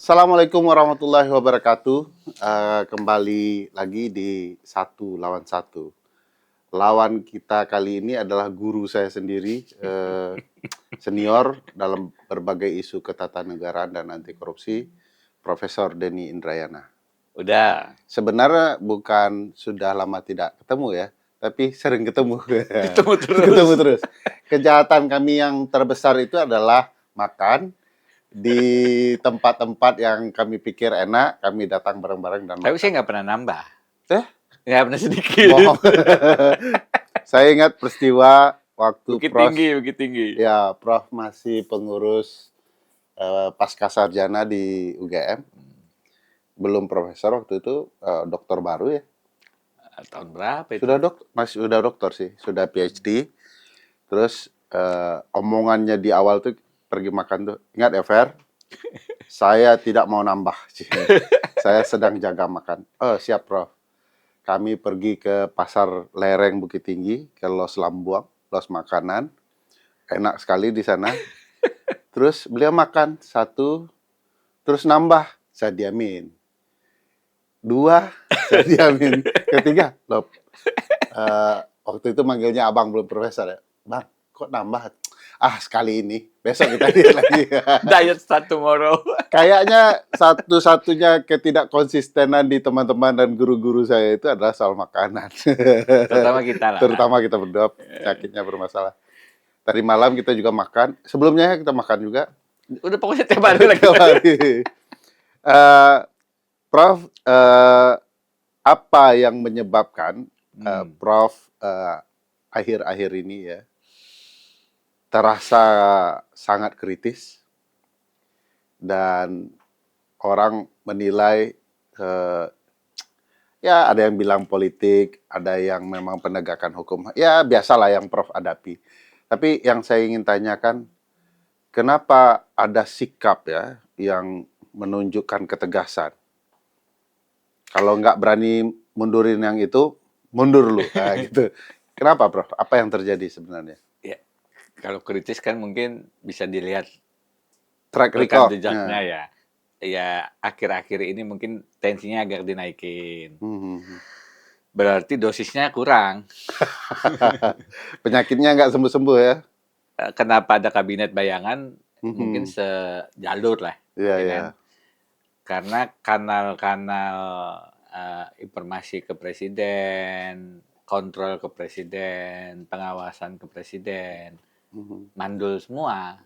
Assalamualaikum warahmatullahi wabarakatuh. Kembali lagi di Satu Lawan Satu. Lawan kita kali ini adalah guru saya sendiri, senior dalam berbagai isu ketatanegaraan dan anti korupsi, Profesor Denny Indrayana. Udah. Sebenarnya bukan sudah lama tidak ketemu ya, tapi sering ketemu. Ketemu terus. Ketemu terus. Kejahatan kami yang terbesar itu adalah makan di tempat-tempat yang kami pikir enak, kami datang bareng-bareng dan Tapi makan. saya nggak pernah nambah. Eh? Nggak pernah sedikit. Bohong. Saya ingat peristiwa waktu Bukit tinggi. ya Prof masih pengurus pasca sarjana di UGM. Belum profesor waktu itu, dokter baru ya. Tahun berapa itu? Masih udah dokter sih, sudah PhD. Terus omongannya di awal tuh pergi makan tuh, ingat ya Fer, saya tidak mau nambah. Saya sedang jaga makan. Oh siap Prof. Kami pergi ke pasar lereng Bukit Tinggi, ke Los Lambuang, Los Makanan. Enak sekali di sana. Terus beliau makan satu, terus nambah, saya diamin. Dua, saya diamin. Ketiga, loh, waktu itu manggilnya abang, belum profesor ya. Bang, kok nambah? Ah, sekali ini. Besok kita lihat lagi. Diet start tomorrow. Kayaknya satu-satunya ketidakkonsistenan di teman-teman dan guru-guru saya itu adalah soal makanan. Terutama kita lah. Terutama kita berdua, sakitnya bermasalah. Tadi malam kita juga makan. Sebelumnya kita makan juga. Udah pokoknya tiap hari lagi. Tiap hari. Prof, apa yang menyebabkan Prof akhir-akhir ini ya terasa sangat kritis dan orang menilai ya ada yang bilang politik, ada yang memang penegakan hukum. Ya biasalah yang Prof hadapi. Tapi yang saya ingin tanyakan, kenapa ada sikap ya yang menunjukkan ketegasan? Kalau nggak berani mundurin yang itu, mundur lu. Nah, gitu. Kenapa Prof? Apa yang terjadi sebenarnya? Ya, kalau kritis kan mungkin bisa dilihat Track rekam record. jejaknya ya. Ya akhir-akhir ini mungkin tensinya agak dinaikin. Berarti dosisnya kurang. Penyakitnya nggak sembuh-sembuh ya? Kenapa ada kabinet bayangan? Mungkin sejalur lah. Iya, ya iya. kan? Karena kanal-kanal informasi ke presiden, kontrol ke presiden, pengawasan ke presiden, mandul semua.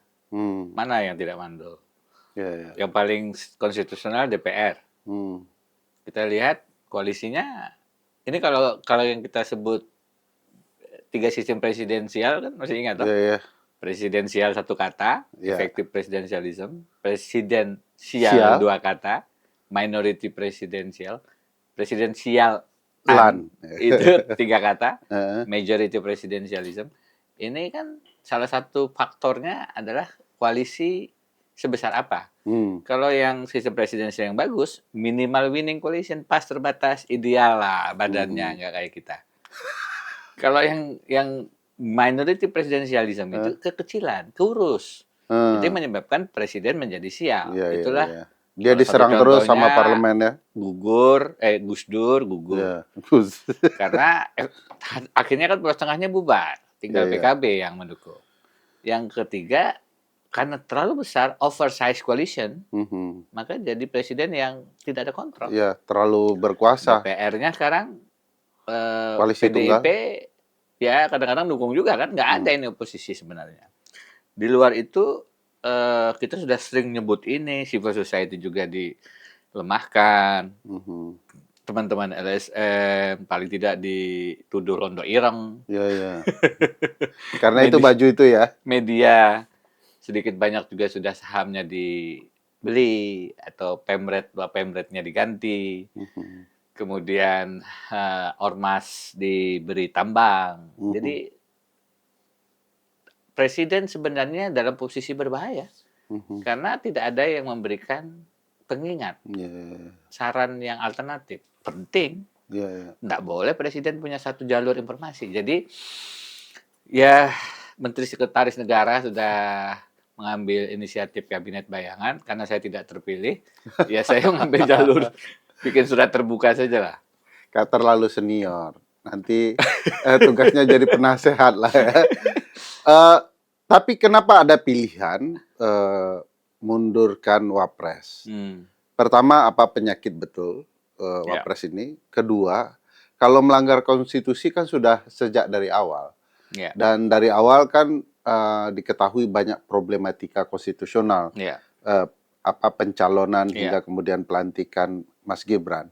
Mana yang tidak mandul? Iya. Yang paling konstitusional DPR. Kita lihat koalisinya, ini kalau yang kita sebut 3 sistem presidensial kan masih ingat toh? Iya. Presidensial satu kata, Iya. effective presidentialism, presidensial dua kata, minority presidential, presidensial itu 3 kata, majority presidentialism. Ini kan salah satu faktornya adalah koalisi sebesar apa. Kalau yang sistem presidensial yang bagus, minimal winning coalition, pas terbatas, ideal lah badannya, nggak kayak kita. Kalau yang minority presidentialism itu kekecilan, kurus. Itu yang menyebabkan presiden menjadi sial. Itulah. Iya. Dia diserang terus sama parlemen ya. Gus Dur gugur. Iya. Karena akhirnya kan poros tengahnya bubar. Tinggal PKB yang mendukung. Yang ketiga, karena terlalu besar, oversize coalition, maka jadi presiden yang tidak ada kontrol. Iya, terlalu berkuasa. DPR-nya sekarang Koalisi PDIP tunggal. ya kadang-kadang dukung juga kan, nggak ada ini oposisi sebenarnya. Di luar itu kita sudah sering nyebut ini, civil society juga dilemahkan, teman-teman LSM paling tidak dituduh rondo ireng. Iya. Karena itu baju itu ya. Media sedikit banyak juga sudah sahamnya dibeli atau dua pemretnya diganti. Kemudian ormas diberi tambang. Jadi presiden sebenarnya dalam posisi berbahaya. Karena tidak ada yang memberikan pengingat. Saran yang alternatif. Penting. Nggak boleh presiden punya satu jalur informasi. Jadi ya Menteri Sekretaris Negara sudah mengambil inisiatif kabinet bayangan karena saya tidak terpilih. Ya saya mengambil jalur bikin surat terbuka saja lah. Gak terlalu senior. Nanti tugasnya jadi penasehat lah ya. Tapi kenapa ada pilihan mundurkan Wapres? Pertama, apa penyakit betul Wapres ini? Kedua, kalau melanggar konstitusi kan sudah sejak dari awal. Dan dari awal kan diketahui banyak problematika konstitusional. Apa pencalonan hingga kemudian pelantikan Mas Gibran.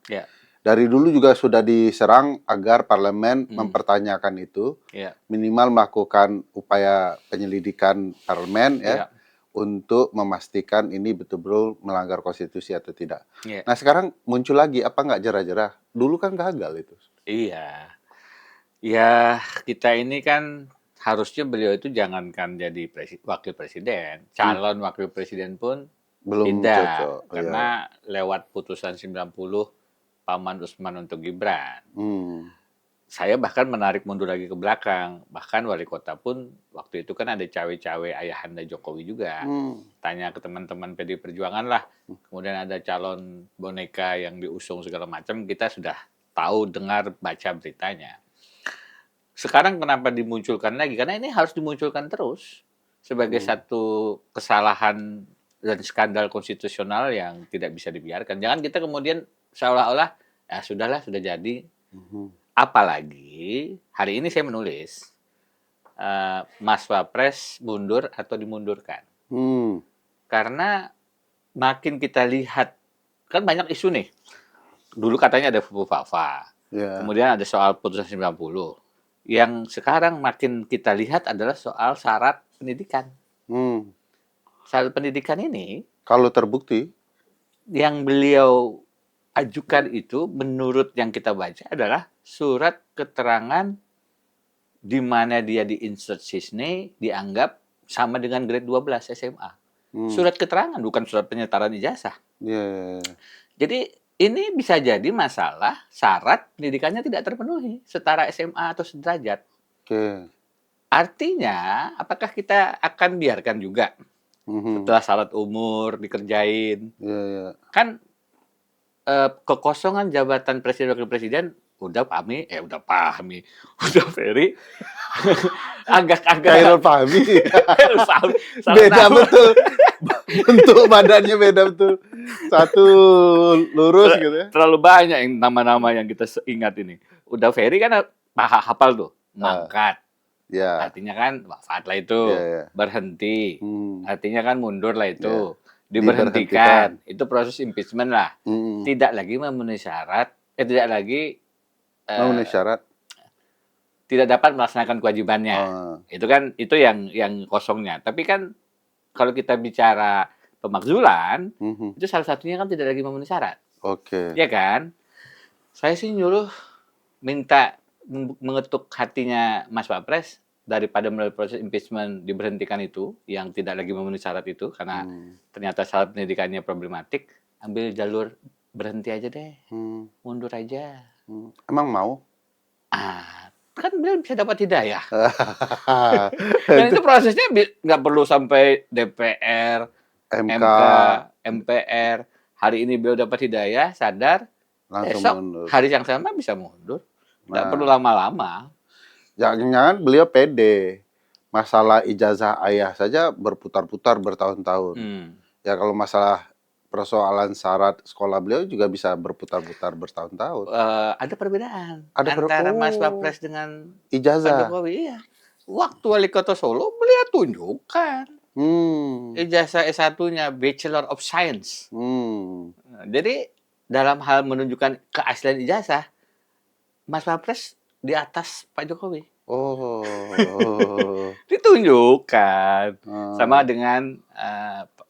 Dari dulu juga sudah diserang agar parlemen mempertanyakan itu, minimal melakukan upaya penyelidikan parlemen untuk memastikan ini betul-betul melanggar konstitusi atau tidak. Nah sekarang muncul lagi, apa nggak jerah-jerah? Dulu kan gagal itu. Iya, ya kita ini kan harusnya beliau itu jangankan jadi wakil presiden, calon wakil presiden pun belum tidak, cocok. Karena lewat putusan 90 Paman Usman untuk Gibran. Saya bahkan menarik mundur lagi ke belakang. Bahkan wali kota pun waktu itu kan ada cawe-cawe ayahanda Jokowi juga. Tanya ke teman-teman PD Perjuangan lah. Kemudian ada calon boneka yang diusung segala macam. Kita sudah tahu, dengar, baca beritanya. Sekarang kenapa dimunculkan lagi? Karena ini harus dimunculkan terus sebagai satu kesalahan dan skandal konstitusional yang tidak bisa dibiarkan. Jangan kita kemudian seolah-olah ya sudahlah, sudah jadi. Apalagi hari ini saya menulis Mas Wapres mundur atau dimundurkan. Karena makin kita lihat kan banyak isu nih. Dulu katanya ada Fufafa. Kemudian ada soal putusan 90. Yang sekarang makin kita lihat adalah soal syarat pendidikan. Syarat pendidikan ini kalau terbukti yang beliau ajukan itu menurut yang kita baca adalah surat keterangan di mana dia di insert sisne dianggap sama dengan grade 12 SMA. Surat keterangan, bukan surat penyetaran ijazah. Jadi ini bisa jadi masalah syarat pendidikannya tidak terpenuhi setara SMA atau sederajat. Artinya, apakah kita akan biarkan juga setelah syarat umur dikerjain? Kan kekosongan jabatan presiden wakil presiden udah Fahmi, udah Ferry agak-agak Khairul Fahmi. beda betul. Bentuk badannya beda betul. Satu lurus gitu ya. Terlalu banyak yang nama-nama yang kita ingat ini. Udah Ferry kan hafal tuh, mangkat. Artinya kan wafat lah itu, berhenti. Artinya kan mundur lah itu. Diberhentikan. Itu proses impeachment lah. Tidak lagi memenuhi syarat, tidak lagi memenuhi syarat, tidak dapat melaksanakan kewajibannya. Itu kan itu yang kosongnya. Tapi kan kalau kita bicara pemakzulan, itu salah satunya kan tidak lagi memenuhi syarat. Ya kan? Saya sih nyuruh minta mengetuk hatinya Mas Wapres daripada melalui proses impeachment diberhentikan itu yang tidak lagi memenuhi syarat itu karena ternyata syarat pendidikannya problematik, ambil jalur berhenti aja deh, mundur aja. Emang mau? Kan beliau bisa dapat hidayah. Dan itu prosesnya nggak perlu sampai DPR, MK, MPR. Hari ini beliau dapat hidayah, sadar, langsung besok mundur. Hari yang sama bisa mundur. Nggak perlu lama-lama. Jangan-jangan beliau pede. Masalah ijazah ayah saja berputar-putar bertahun-tahun. Ya kalau masalah persoalan syarat sekolah beliau juga bisa berputar-putar bertahun-tahun. Ada perbedaan antara Mas Wapres dengan ijazah. Pak Jokowi. Iya. Waktu wali kota Solo beliau tunjukkan ijazah S1-nya Bachelor of Science. Jadi dalam hal menunjukkan keaslian ijazah, Mas Wapres di atas Pak Jokowi. Ditunjukkan. Sama dengan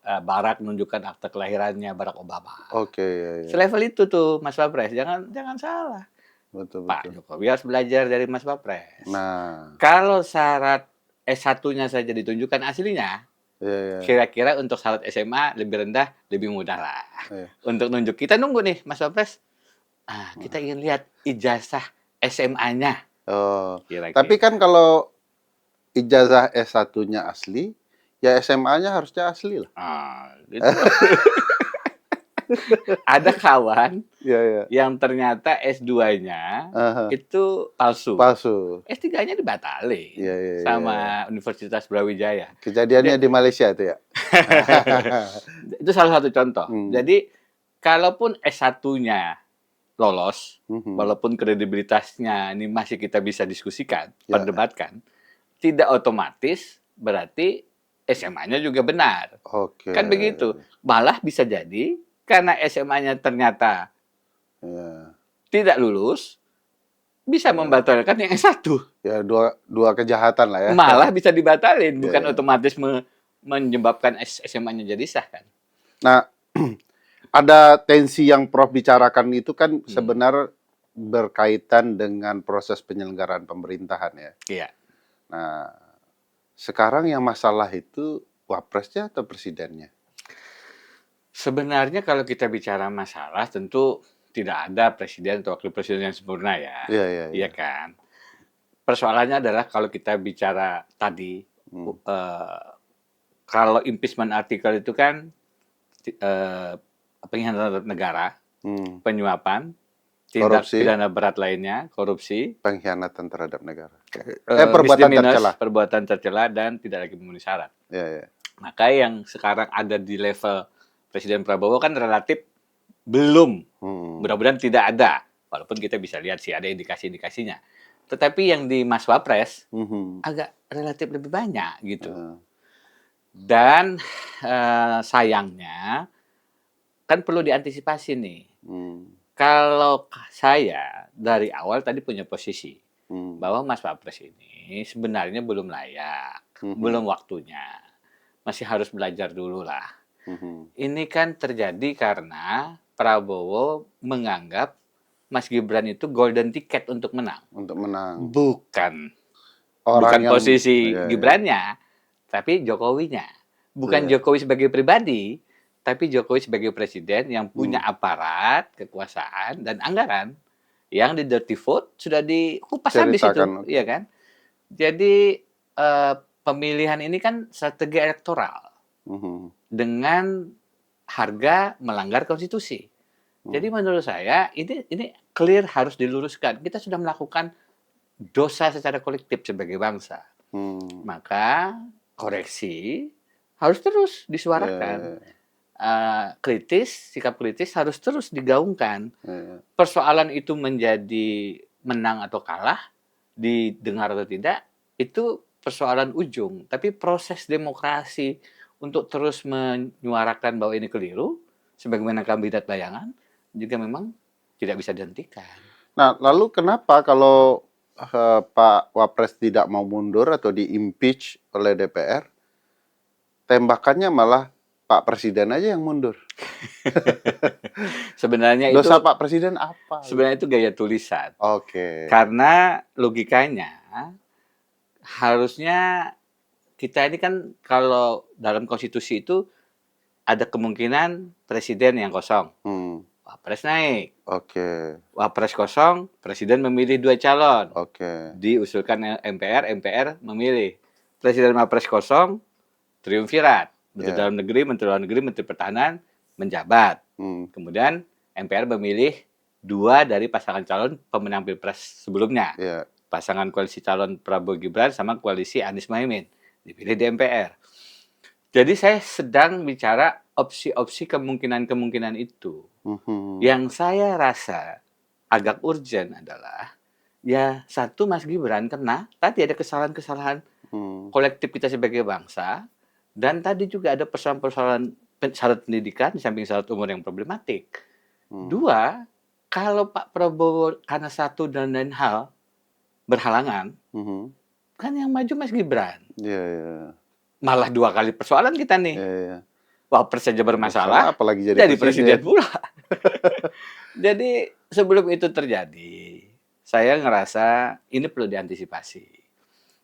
Barack menunjukkan akte kelahirannya Barack Obama. Selevel itu tuh Mas Wapres. Jangan salah. Pak Jokowi harus belajar dari Mas Wapres. Kalau syarat S1-nya saja ditunjukkan aslinya, kira-kira untuk syarat SMA lebih rendah, lebih mudah lah. Untuk nunjuk, kita nunggu nih Mas Wapres. Kita ingin lihat ijazah SMA-nya. Tapi kan kalau ijazah S1-nya asli, Ya SMA-nya harusnya asli lah. Gitu. Ada kawan Iya, iya. yang ternyata S2-nya Aha, itu palsu. palsu. S3-nya dibatalin Iya, iya, iya. sama Universitas Brawijaya. Kejadiannya di Malaysia itu ya. Itu salah satu contoh. Hmm. Jadi, kalaupun S1-nya lolos, Mhm. walaupun kredibilitasnya ini masih kita bisa diskusikan, Ya, perdebatkan, tidak otomatis berarti SMA-nya juga benar. oke. Kan begitu. Malah bisa jadi karena SMA-nya ternyata Ya, tidak lulus, bisa ya, membatalkan yang S1. ya dua kejahatan lah ya. Malah bisa dibatalin, Ya, bukan ya. otomatis menyebabkan SMA-nya jadi sah kan. Nah, ada tensi yang Prof bicarakan itu kan Hmm. sebenarnya berkaitan dengan proses penyelenggaraan pemerintahan ya. Iya. Nah, sekarang yang masalah itu wapresnya atau presidennya? Sebenarnya kalau kita bicara masalah tentu tidak ada presiden atau wakil presiden yang sempurna ya. Iya, iya, Iya iya. kan? Persoalannya adalah kalau kita bicara tadi Hmm. kalau impeachment artikel itu kan eh, pengkhianatan terhadap negara, Hmm. penyuapan, tindak Korupsi, pidana berat lainnya, korupsi, pengkhianatan terhadap negara. Perbuatan misdemeanors, tercela. perbuatan tercela dan tidak lagi memenuhi syarat. Iya, iya. Maka yang sekarang ada di level Presiden Prabowo kan relatif belum, Hmm. mudah-mudahan tidak ada, walaupun kita bisa lihat sih ada indikasi-indikasinya. Tetapi yang di Mas Wapres Mhm. agak relatif lebih banyak gitu. Heeh. Dan sayangnya kan perlu diantisipasi nih. Hmm. Kalau saya dari awal tadi punya posisi Hmm. bahwa Mas Wapres ini sebenarnya belum layak, Mhm. belum waktunya. Masih harus belajar dulu lah. Mhm. Ini kan terjadi karena Prabowo menganggap Mas Gibran itu golden ticket untuk menang. Untuk menang. Bukan Orang bukan yang posisi ya, ya, Gibrannya, tapi Jokowinya. Bukan ya. Jokowi sebagai pribadi, tapi Jokowi sebagai presiden yang punya Hmm. aparat, kekuasaan, dan anggaran yang di dirty vote sudah dikupas habis itu, Ceritakan, oke. iya kan? Jadi pemilihan ini kan strategi elektoral Mhm. dengan harga melanggar konstitusi. Jadi Hmm. menurut saya ini clear harus diluruskan. Kita sudah melakukan dosa secara kolektif sebagai bangsa. Hmm. Maka koreksi harus terus disuarakan. Ya, Kritis, sikap kritis harus terus digaungkan. ya, ya. Persoalan itu menjadi menang atau kalah, didengar atau tidak, itu persoalan ujung. Tapi proses demokrasi untuk terus menyuarakan bahwa ini keliru, sebagaimana kandidat bayangan, juga memang tidak bisa dihentikan. Nah, lalu kenapa kalau Pak Wapres tidak mau mundur atau di-impeach oleh DPR, tembakannya malah Pak Presiden aja yang mundur? Sebenarnya itu Dosa Pak Presiden apa? sebenarnya itu gaya tulisan. Oke. Karena logikanya harusnya kita ini kan kalau dalam konstitusi itu ada kemungkinan presiden yang kosong, Hmm. wapres naik, Oke. wapres kosong, presiden memilih 2 calon, Oke. diusulkan MPR, MPR memilih, presiden wapres kosong, triumvirat, menteri Ya. dalam negeri, menteri luar negeri, menteri pertahanan menjabat, Hmm. kemudian MPR memilih 2 dari pasangan calon pemenang pilpres sebelumnya. Ya. Pasangan koalisi calon Prabowo Gibran sama koalisi Anies Mohaimin dipilih di MPR. Jadi saya sedang bicara opsi-opsi kemungkinan-kemungkinan itu. Mhm. Yang saya rasa agak urgent adalah ya satu Mas Gibran kena tadi ada kesalahan-kesalahan Hmm. kolektif kita sebagai bangsa dan tadi juga ada persoalan-persoalan syarat pendidikan di samping syarat umur yang problematik. Hmm. Dua, kalau Pak Prabowo karena satu dan lain hal berhalangan, Mhm. kan yang maju Mas Gibran. Ya, ya. Malah 2 kali persoalan kita nih. Ya, ya. Wapres saja Masalah bermasalah, apalagi jadi jadi presiden presiden. pula. Jadi sebelum itu terjadi, saya ngerasa ini perlu diantisipasi.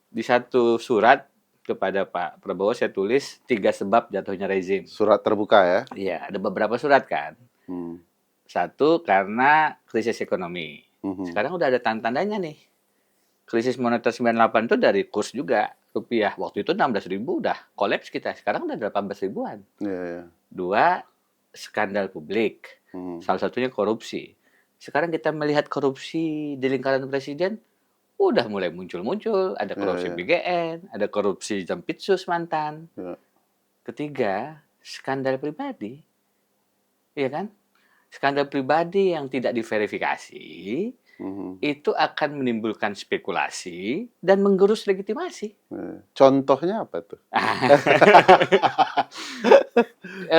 Di satu surat kepada Pak Prabowo saya tulis 3 sebab jatuhnya rezim. Surat terbuka ya. Iya, ada beberapa surat kan. Hmm. Satu karena krisis ekonomi. Mhm. Sekarang udah ada tanda-tandanya nih. Krisis moneter 98 itu dari kurs juga. rupiah. Waktu itu 16.000 udah kolaps kita. Sekarang udah 18 ribuan. Iya, iya. Dua, skandal publik. Hmm. Salah satunya korupsi. Sekarang kita melihat korupsi di lingkaran presiden udah mulai muncul-muncul. Ada korupsi Iya, iya. BGN, ada korupsi Jampitsus mantan. Iya. Ketiga, skandal pribadi. Iya kan? Skandal pribadi yang tidak diverifikasi Mhm. itu akan menimbulkan spekulasi dan menggerus legitimasi. Contohnya apa tuh?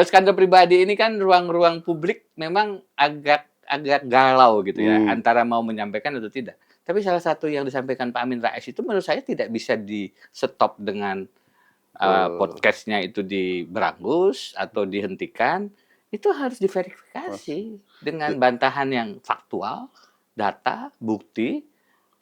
Skandal pribadi ini kan ruang-ruang publik memang agak galau gitu ya, antara mau menyampaikan atau tidak. Tapi salah satu yang disampaikan Pak Amin Rais itu menurut saya tidak bisa di-stop dengan podcastnya itu diberangus atau dihentikan. Itu harus diverifikasi dengan bantahan yang faktual, data, bukti.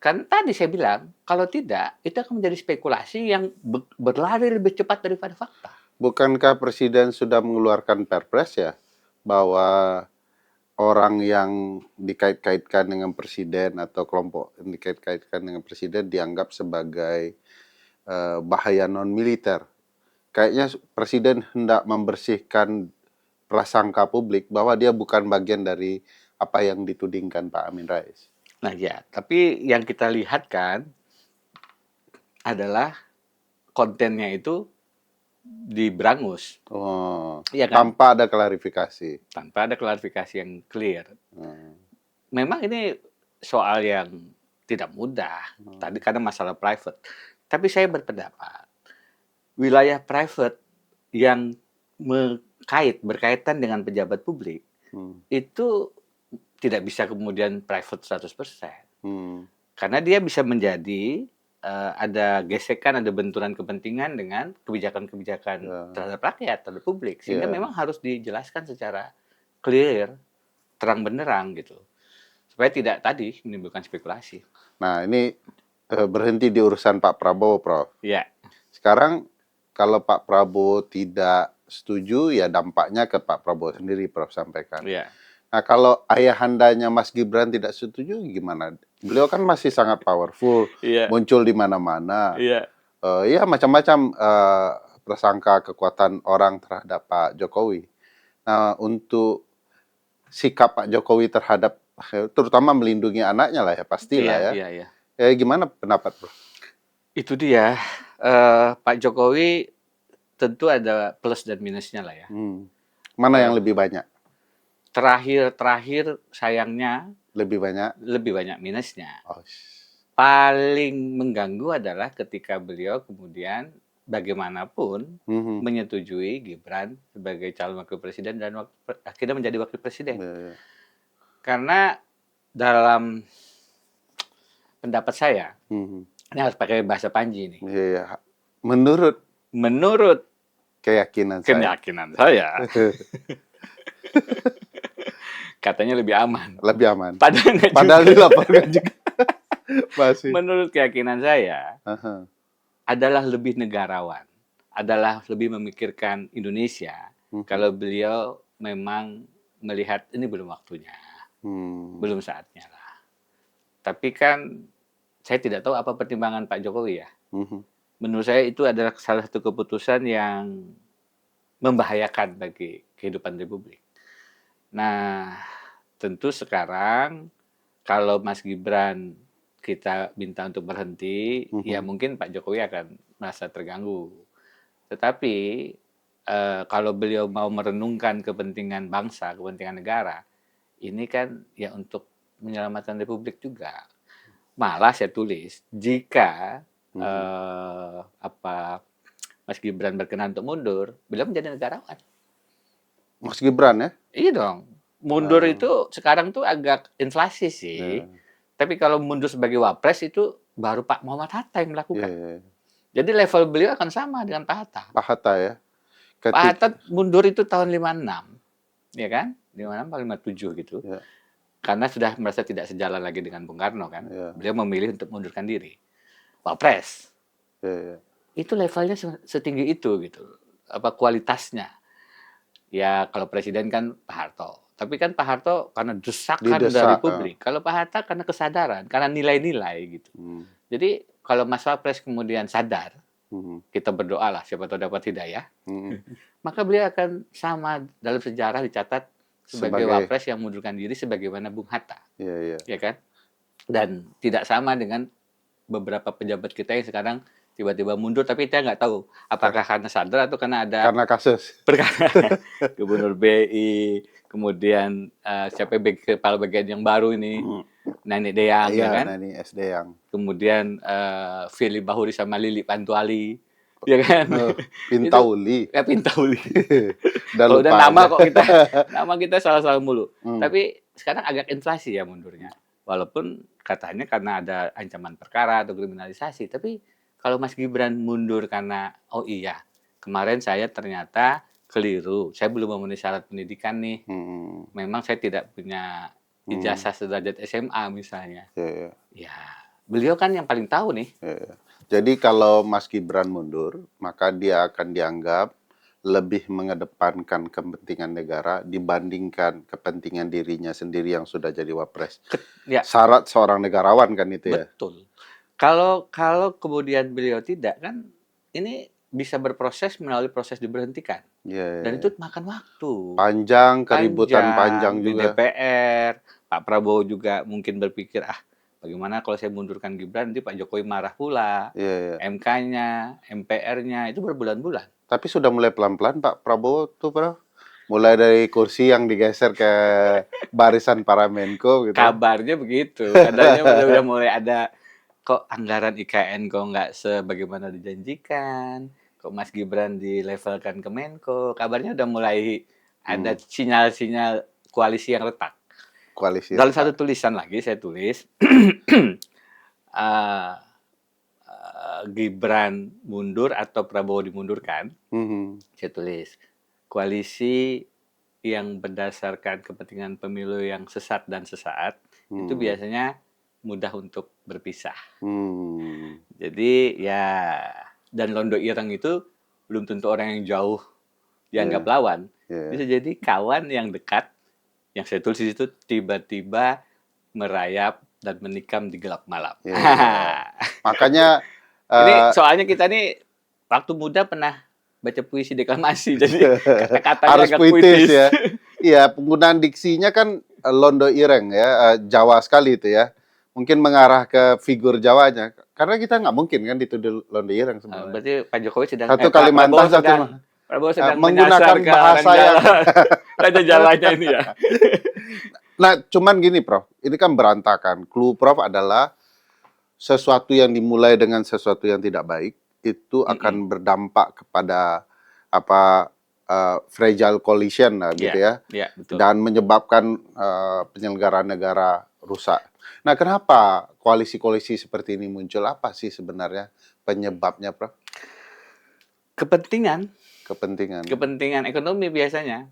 Kan tadi saya bilang, kalau tidak, itu akan menjadi spekulasi yang berlari lebih cepat daripada fakta. Bukankah Presiden sudah mengeluarkan perpres ya, bahwa orang yang dikait-kaitkan dengan Presiden atau kelompok yang dikait-kaitkan dengan Presiden dianggap sebagai bahaya non-militer. Kayaknya Presiden hendak membersihkan prasangka publik bahwa dia bukan bagian dari apa yang ditudingkan Pak Amin Rais. Nah ya, tapi yang kita lihat kan adalah kontennya itu diberangus. Oh, Iya kan? tanpa ada klarifikasi. Tanpa ada klarifikasi yang clear. Memang ini soal yang tidak mudah. Tadi karena masalah private. Tapi saya berpendapat, wilayah private yang berkaitan dengan pejabat publik, itu tidak bisa kemudian private 100%. Karena dia bisa menjadi ada gesekan, ada benturan kepentingan dengan kebijakan-kebijakan terhadap rakyat, terhadap publik. Sehingga memang harus dijelaskan secara clear, terang benderang gitu. Supaya tidak tadi menimbulkan spekulasi. Nah, ini berhenti di urusan Pak Prabowo, Prof. Iya. Sekarang kalau Pak Prabowo tidak setuju, ya dampaknya ke Pak Prabowo sendiri, Prof sampaikan. Iya. Nah, kalau ayahandanya Mas Gibran tidak setuju, gimana? Beliau kan masih sangat powerful, muncul di mana-mana. Ya, macam-macam prasangka kekuatan orang terhadap Pak Jokowi. Nah, untuk sikap Pak Jokowi terhadap, terutama melindungi anaknya lah ya, pastilah ya. Gimana pendapat, Bro? Itu dia. Pak Jokowi tentu ada plus dan minusnya lah ya. Mana yang lebih banyak? Terakhir sayangnya lebih banyak minusnya. Paling mengganggu adalah ketika beliau kemudian bagaimanapun menyetujui Gibran sebagai calon wakil presiden dan akhirnya menjadi wakil presiden. Karena dalam pendapat saya, ini harus pakai bahasa Panji nih. Menurut keyakinan saya. Katanya lebih aman. Padahal dilaporkan juga. Masih. Menurut keyakinan saya, adalah lebih negarawan, adalah lebih memikirkan Indonesia. Kalau beliau memang melihat ini belum waktunya, belum saatnya lah. Tapi kan saya tidak tahu apa pertimbangan Pak Jokowi ya. Menurut saya itu adalah salah satu keputusan yang membahayakan bagi kehidupan Republik. Nah, tentu sekarang kalau Mas Gibran kita minta untuk berhenti, ya mungkin Pak Jokowi akan merasa terganggu. Tetapi kalau beliau mau merenungkan kepentingan bangsa, kepentingan negara, ini kan ya untuk menyelamatkan Republik juga. Malah saya tulis, jika Mas Gibran berkenan untuk mundur, beliau menjadi negarawan. Mas Gibran ya? Iya dong. Mundur itu sekarang tuh agak inflasi sih. Tapi kalau mundur sebagai wapres itu baru Pak Muhammad Hatta yang melakukan. Jadi level beliau akan sama dengan Pak Hatta. Pak Hatta ya? Pak Hatta mundur itu tahun 56. Ya kan? 56 atau 57 gitu. Karena sudah merasa tidak sejalan lagi dengan Bung Karno kan. Beliau memilih untuk mundurkan diri. Wapres. Itu levelnya setinggi itu gitu. Kualitasnya. Ya kalau presiden kan Pak Harto. Tapi kan Pak Harto karena desakan dari publik. Kalau Pak Hatta karena kesadaran, karena nilai-nilai gitu. Jadi kalau Mas Wapres kemudian sadar Kita berdoa lah, siapa tahu dapat hidayah. Hmm. Maka beliau akan sama dalam sejarah dicatat sebagai wapres yang mundurkan diri sebagaimana Bung Hatta. Iya. Ya kan? Dan tidak sama dengan beberapa pejabat kita yang sekarang tiba-tiba mundur, tapi kita nggak tahu apakah karena sadar atau karena ada Karena kasus. perkara. Gubernur BI, kemudian siapa kepala bagian yang baru ini, Nani Deyang, ya Iya, kan? Nani S. Deyang. Kemudian Firly Bahuri sama Lili Pantuali, ya kan? Pintauli. Pintauli. Udah Kalau lupa udah nama aja. kok nama kita salah-salah mulu. Tapi sekarang agak inflasi ya mundurnya. Walaupun katanya karena ada ancaman perkara atau kriminalisasi, tapi kalau Mas Gibran mundur karena oh iya, kemarin saya ternyata keliru, saya belum memenuhi syarat pendidikan nih. Memang saya tidak punya ijazah sederajat SMA misalnya. Ya, beliau kan yang paling tahu nih. Jadi kalau Mas Gibran mundur, maka dia akan dianggap lebih mengedepankan kepentingan negara dibandingkan kepentingan dirinya sendiri yang sudah jadi wapres. Ya. Syarat seorang negarawan kan itu ya. Betul. Kalau kemudian beliau tidak, kan ini bisa berproses melalui proses diberhentikan. Dan itu makan waktu. Panjang, keributan panjang di juga. DPR. Pak Prabowo juga mungkin berpikir, bagaimana kalau saya mundurkan Gibran, nanti Pak Jokowi marah pula. MK-nya, MPR-nya, itu berbulan-bulan. Tapi sudah mulai pelan-pelan Pak Prabowo tuh, Bro. Mulai dari kursi yang digeser ke barisan para Menko gitu. Kabarnya begitu. Katanya udah mulai ada, kok anggaran IKN kok nggak sebagaimana dijanjikan. Kok Mas Gibran dilevelkan ke Menko. Kabarnya udah mulai ada sinyal-sinyal koalisi yang retak. Dalam satu tulisan lagi saya tulis, Gibran mundur atau Prabowo dimundurkan. Saya tulis, koalisi yang berdasarkan kepentingan pemilu yang sesat dan sesaat, itu biasanya mudah untuk berpisah. Jadi ya, dan Londo Ireng itu belum tentu orang yang jauh dianggap lawan. Bisa jadi kawan yang dekat, yang saya tulis itu tiba-tiba merayap dan menikam di gelap malam. Makanya ini soalnya kita nih waktu muda pernah baca puisi deklamasi, jadi kata-katanya harus agak puitis ya. Iya, penggunaan diksinya kan Londo Ireng ya, Jawa sekali itu ya. Mungkin mengarah ke figur Jawanya. Karena kita nggak mungkin kan dituduh Londo Ireng sebenarnya. Berarti Pak Jokowi sedang satu Kalimantan, Prabowo sedang menggunakan bahasa yang raja jalannya ini ya. Nah, cuman gini, Prof. Ini kan berantakan. Clue Prof adalah sesuatu yang dimulai dengan sesuatu yang tidak baik itu akan berdampak kepada fragile coalition gitu ya. Betul. Dan menyebabkan penyelenggaraan negara rusak. Nah, kenapa koalisi-koalisi seperti ini muncul? Apa sih sebenarnya penyebabnya, Prof? Kepentingan ekonomi biasanya.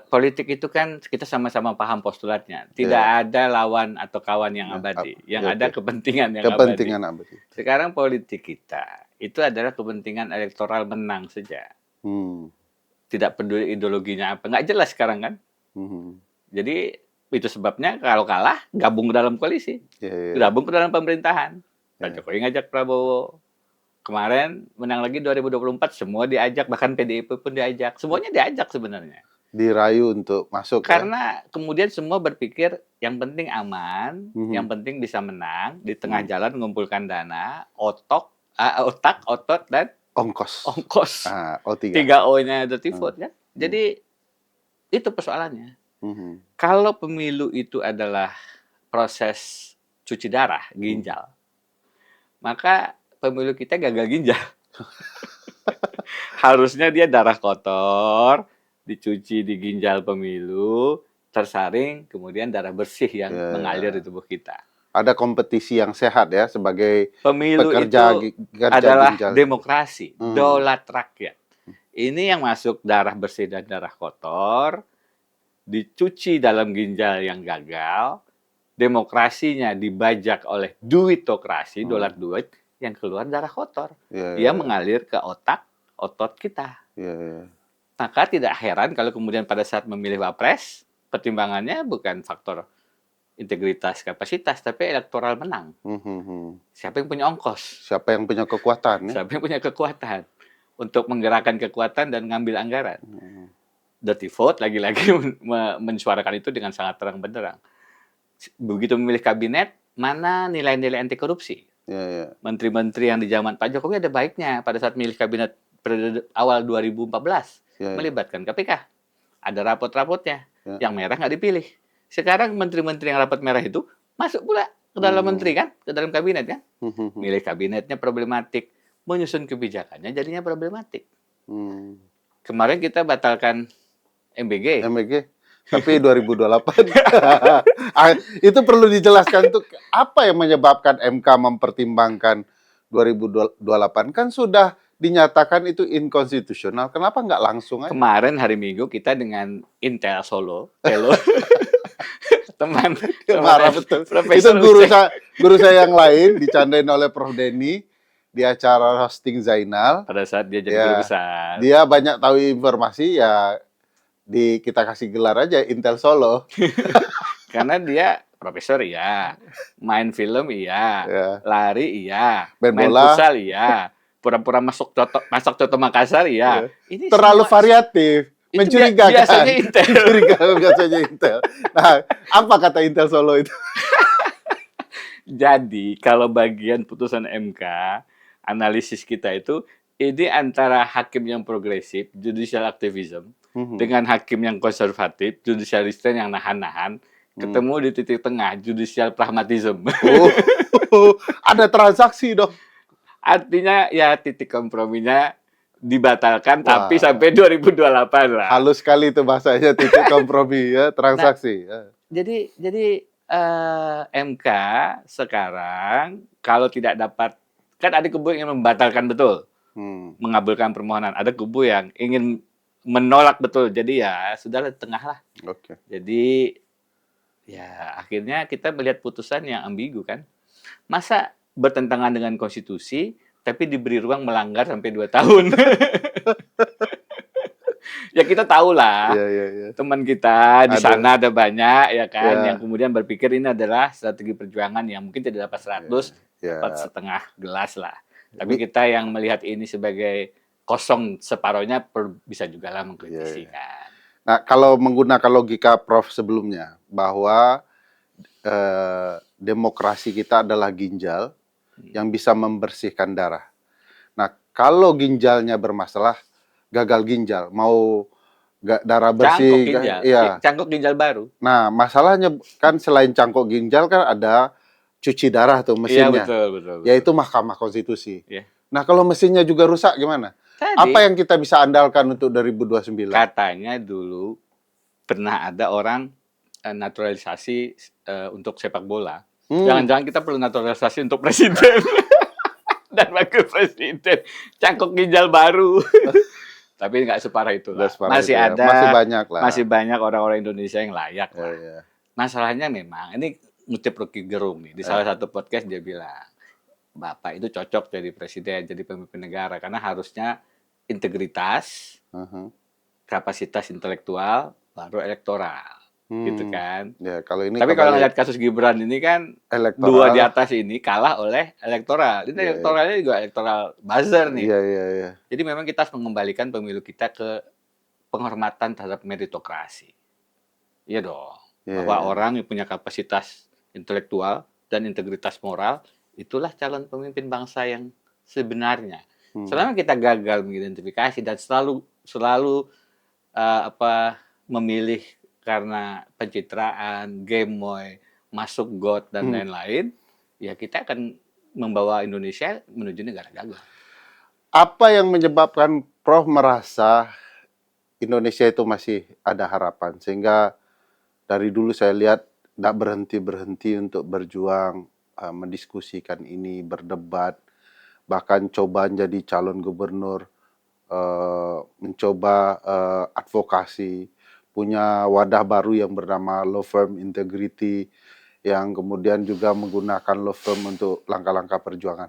Politik itu kan kita sama-sama paham postulatnya. Tidak ada lawan atau kawan yang abadi. Yang ada kepentingan yang abadi. Sekarang politik kita itu adalah kepentingan elektoral menang saja. Tidak peduli ideologinya apa. Nggak jelas sekarang kan. Jadi itu sebabnya kalau kalah gabung ke dalam koalisi. Gabung ke dalam pemerintahan. Pak Jokowi ngajak Prabowo. Kemarin menang lagi 2024 semua diajak, bahkan PDIP pun diajak. Semuanya diajak sebenarnya. Dirayu untuk masuk. Karena kemudian semua berpikir yang penting aman, yang penting bisa menang, di tengah jalan mengumpulkan dana, otak, otot, dan ongkos. O3. 3O-nya dirty vote kan. Jadi itu persoalannya. Kalau pemilu itu adalah proses cuci darah, ginjal, maka pemilu kita gagal ginjal. Harusnya dia darah kotor, dicuci di ginjal pemilu, tersaring, kemudian darah bersih yang mengalir di tubuh kita. Ada kompetisi yang sehat ya sebagai pemilu pekerja itu adalah ginjal. Demokrasi, daulat rakyat. Ini yang masuk darah bersih dan darah kotor, dicuci dalam ginjal yang gagal, demokrasinya dibajak oleh duitokrasi, dolar duit, yang keluar darah kotor. Dia mengalir ke otak, otot kita. Maka tidak heran kalau kemudian pada saat memilih wapres, pertimbangannya bukan faktor integritas, kapasitas, tapi elektoral menang. Siapa yang punya ongkos? Siapa yang punya kekuatan? Ya? Siapa yang punya kekuatan untuk menggerakkan kekuatan dan ngambil anggaran? Dirty vote lagi-lagi mensuarakan itu dengan sangat terang benderang. Begitu memilih kabinet, mana nilai-nilai anti korupsi? Menteri-menteri yang di zaman Pak Jokowi ada baiknya pada saat milih kabinet periode awal 2014 melibatkan KPK. Ada rapot-rapotnya. Yang merah nggak dipilih. Sekarang menteri-menteri yang rapat merah itu masuk pula ke dalam menteri kan, ke dalam kabinet kan. Milih kabinetnya problematik, menyusun kebijakannya jadinya problematik. Kemarin kita batalkan MBG. Tapi 2028. Itu perlu dijelaskan tuh apa yang menyebabkan MK mempertimbangkan 2028 kan sudah dinyatakan itu inkonstitusional. Kenapa nggak langsung aja? Kemarin hari Minggu kita dengan Intel Solo, teman marah betul. Itu guru saya yang lain dicandain oleh Prof Denny di acara hosting Zainal. Pada saat dia jadi guru besar. Dia banyak tahu informasi ya kita kasih gelar aja Intel Solo. Karena dia profesor iya, main film iya, lari iya, main bola, futsal iya, pura-pura masuk Coto Makassar iya. Ini terlalu variatif. Mencurigakan. Biasanya Intel. Biasanya Intel. Nah, apa kata Intel Solo itu? Jadi, kalau bagian putusan MK, analisis kita itu, ini antara hakim yang progresif, judicial activism, dengan hakim yang konservatif, judicial restraint yang nahan-nahan, ketemu di titik tengah, judicial pragmatism. Ada transaksi dong. Artinya, ya titik komprominya dibatalkan, tapi sampai 2028 lah. Halus sekali itu bahasanya, titik kompromi, ya, transaksi. Nah, jadi MK sekarang kalau tidak dapat, kan ada kubu yang ingin membatalkan betul, mengabulkan permohonan. Ada kubu yang ingin menolak betul. Jadi ya sudahlah di tengah lah. Jadi ya akhirnya kita melihat putusan yang ambigu kan. Masa bertentangan dengan konstitusi, tapi diberi ruang melanggar sampai 2 tahun. Ya kita tahu lah, teman kita di sana ada banyak ya kan, yang kemudian berpikir ini adalah strategi perjuangan yang mungkin tidak dapat 100, dapat setengah gelas lah. Tapi kita yang melihat ini sebagai kosong separohnya bisa juga lah mengkritisi kan. Nah, kalau menggunakan logika Prof sebelumnya, bahwa demokrasi kita adalah ginjal yang bisa membersihkan darah. Nah, kalau ginjalnya bermasalah, gagal ginjal, mau darah bersih, cangkok ginjal baru. Nah, masalahnya kan selain cangkok ginjal kan ada cuci darah tuh mesinnya. Iya, betul. Yaitu Mahkamah Konstitusi. Nah, kalau mesinnya juga rusak gimana? Apa yang kita bisa andalkan untuk 2029? Katanya dulu pernah ada orang naturalisasi untuk sepak bola. Jangan-jangan kita perlu naturalisasi untuk presiden dan wakil presiden. Cangkok ginjal baru. Tapi nggak separah itu lah. Masih ada. Masih banyak lah. Masih banyak orang-orang Indonesia yang layak lah. Masalahnya memang, ini ngutip Rocky Gerung nih. Di salah satu podcast dia bilang, Bapak itu cocok jadi presiden, jadi pemimpin negara. Karena harusnya integritas, kapasitas intelektual, baru elektoral. Gitu kan. Ya, kalau ini tapi kalau ngeliat kasus Gibran ini kan elektoral, 2 di atas ini kalah oleh elektoral. Ini elektoralnya juga elektoral buzzer nih. Iya. Jadi memang kita harus mengembalikan pemilu kita ke penghormatan terhadap meritokrasi. Iya dong. Bahwa orang yang punya kapasitas intelektual dan integritas moral, itulah calon pemimpin bangsa yang sebenarnya. Selama kita gagal mengidentifikasi dan selalu memilih karena pencitraan, gemoy, masuk got dan lain-lain, ya kita akan membawa Indonesia menuju negara gagal. Apa yang menyebabkan Prof merasa Indonesia itu masih ada harapan, sehingga dari dulu saya lihat tidak berhenti untuk berjuang, mendiskusikan ini, berdebat, bahkan coba jadi calon gubernur, mencoba advokasi, punya wadah baru yang bernama Law Firm Integrity, yang kemudian juga menggunakan law firm untuk langkah-langkah perjuangan.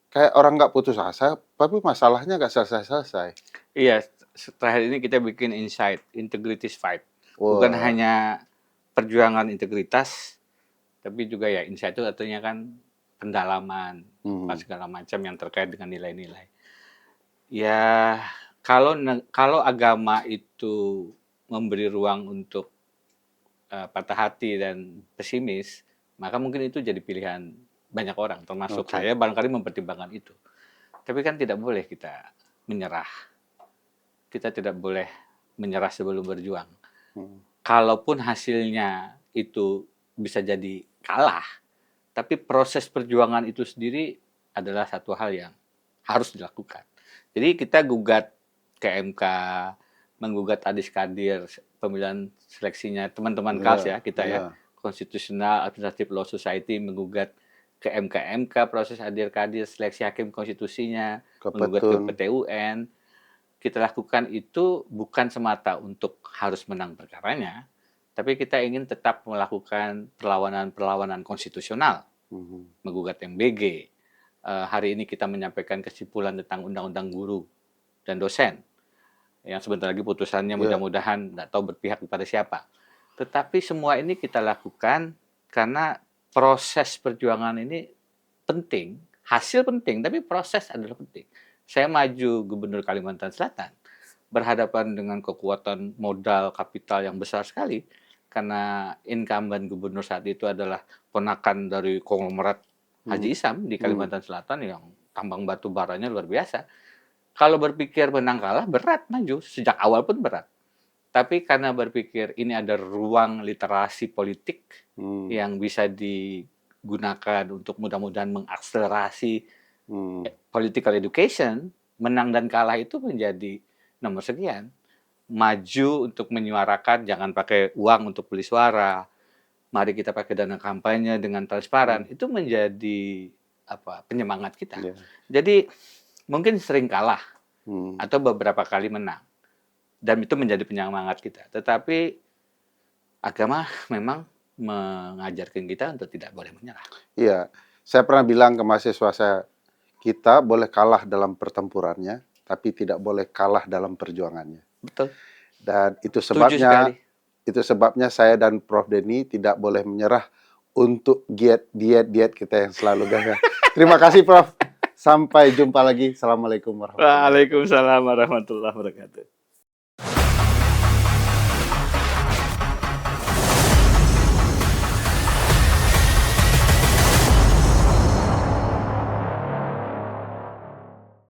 Kayak orang nggak putus asa, tapi masalahnya nggak selesai-selesai. Iya, terakhir ini kita bikin Insight, Integrities Fight. Bukan hanya perjuangan integritas, Tapi juga ya insight itu artinya kan pendalaman, Hmm. segala macam yang terkait dengan nilai-nilai. Ya, kalau agama itu memberi ruang untuk patah hati dan pesimis, maka mungkin itu jadi pilihan banyak orang, termasuk Oke. saya barangkali mempertimbangkan itu. Tapi kan tidak boleh kita menyerah. Kita tidak boleh menyerah sebelum berjuang. Hmm. Kalaupun hasilnya itu bisa jadi kalah, tapi proses perjuangan itu sendiri adalah satu hal yang harus dilakukan. Jadi kita gugat ke MK, menggugat Adis-Kadir, pemilihan seleksinya teman-teman KALS ya, kita ya, Constitutional Administrative Law Society menggugat ke MK proses Adil-Kadir seleksi hakim konstitusinya, menggugat ke PT UN. Kita lakukan itu bukan semata untuk harus menang perkaranya, tapi kita ingin tetap melakukan perlawanan-perlawanan konstitusional, menggugat MBG. Hari ini kita menyampaikan kesimpulan tentang Undang-Undang Guru dan Dosen, yang sebentar lagi putusannya mudah-mudahan nggak tahu berpihak kepada siapa. Tetapi semua ini kita lakukan karena proses perjuangan ini penting, hasil penting, tapi proses adalah penting. Saya maju Gubernur Kalimantan Selatan, berhadapan dengan kekuatan modal kapital yang besar sekali, karena incumbent gubernur saat itu adalah ponakan dari konglomerat Haji Isam di Kalimantan Selatan yang tambang batu baranya luar biasa. Kalau berpikir menang kalah berat maju, sejak awal pun berat. Tapi karena berpikir ini ada ruang literasi politik yang bisa digunakan untuk mudah-mudahan mengakselerasi political education, menang dan kalah itu menjadi nomor sekian. Maju untuk menyuarakan, jangan pakai uang untuk beli suara. Mari kita pakai dana kampanye dengan transparan. Itu menjadi penyemangat kita. Jadi mungkin sering kalah atau beberapa kali menang. Dan itu menjadi penyemangat kita. Tetapi agama memang mengajarkan kita untuk tidak boleh menyerah. Iya, saya pernah bilang ke mahasiswa saya, kita boleh kalah dalam pertempurannya, tapi tidak boleh kalah dalam perjuangannya. Betul. Dan itu sebabnya saya dan Prof. Denny tidak boleh menyerah untuk diet kita yang selalu gagal. Terima kasih Prof. Sampai jumpa lagi. Assalamualaikum warahmatullahi wabarakatuh. Waalaikumsalam warahmatullahi wabarakatuh.